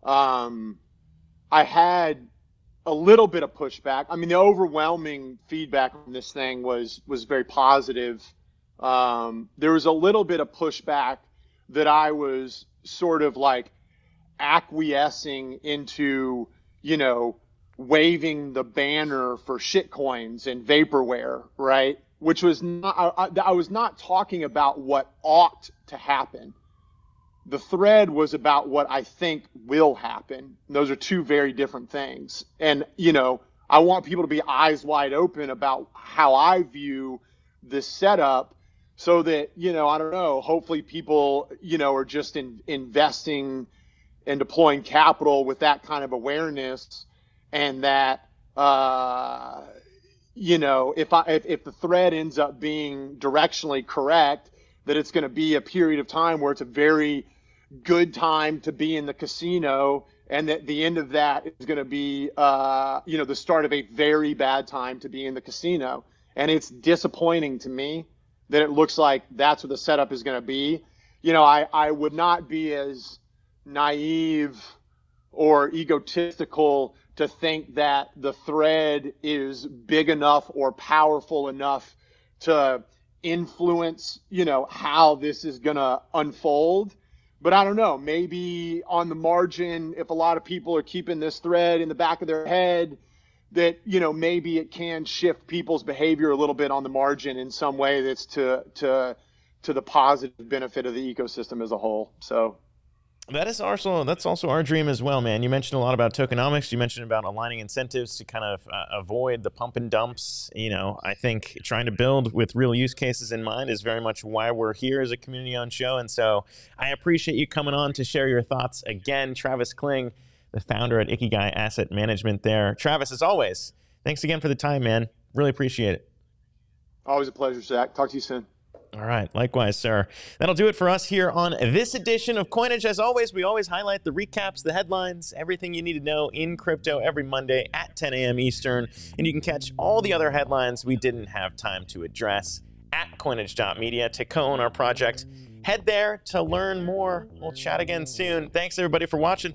I had a little bit of pushback. I mean, the overwhelming feedback on this thing was very positive. There was a little bit of pushback that I was sort of like acquiescing into, you know, waving the banner for shitcoins and vaporware, right? Which was not, I was not talking about what ought to happen. The thread was about what I think will happen. Those are two very different things. And, you know, I want people to be eyes wide open about how I view this setup so that, you know, I don't know, hopefully people, you know, are just investing and deploying capital with that kind of awareness, and that, you know, if the thread ends up being directionally correct, that it's going to be a period of time where it's a very good time to be in the casino, and that the end of that is going to be, you know, the start of a very bad time to be in the casino. And it's disappointing to me that it looks like that's what the setup is going to be. You know, I would not be as naive or egotistical to think that the thread is big enough or powerful enough to influence, you know, how this is going to unfold. But I don't know, maybe on the margin, if a lot of people are keeping this thread in the back of their head, that, you know, maybe it can shift people's behavior a little bit on the margin in some way that's to the positive benefit of the ecosystem as a whole. So that's also our dream as well, man. You mentioned a lot about tokenomics. You mentioned about aligning incentives to kind of avoid the pump and dumps. You know, I think trying to build with real use cases in mind is very much why we're here as a community-owned show. And so I appreciate you coming on to share your thoughts again. Travis Kling, the founder at Ikigai Asset Management there. Travis, as always, thanks again for the time, man. Really appreciate it. Always a pleasure, Zach. Talk to you soon. All right. Likewise, sir. That'll do it for us here on this edition of Coinage. As always, we always highlight the recaps, the headlines, everything you need to know in crypto every Monday at 10 a.m. Eastern. And you can catch all the other headlines we didn't have time to address at coinage.media to co-own our project. Head there to learn more. We'll chat again soon. Thanks, everybody, for watching.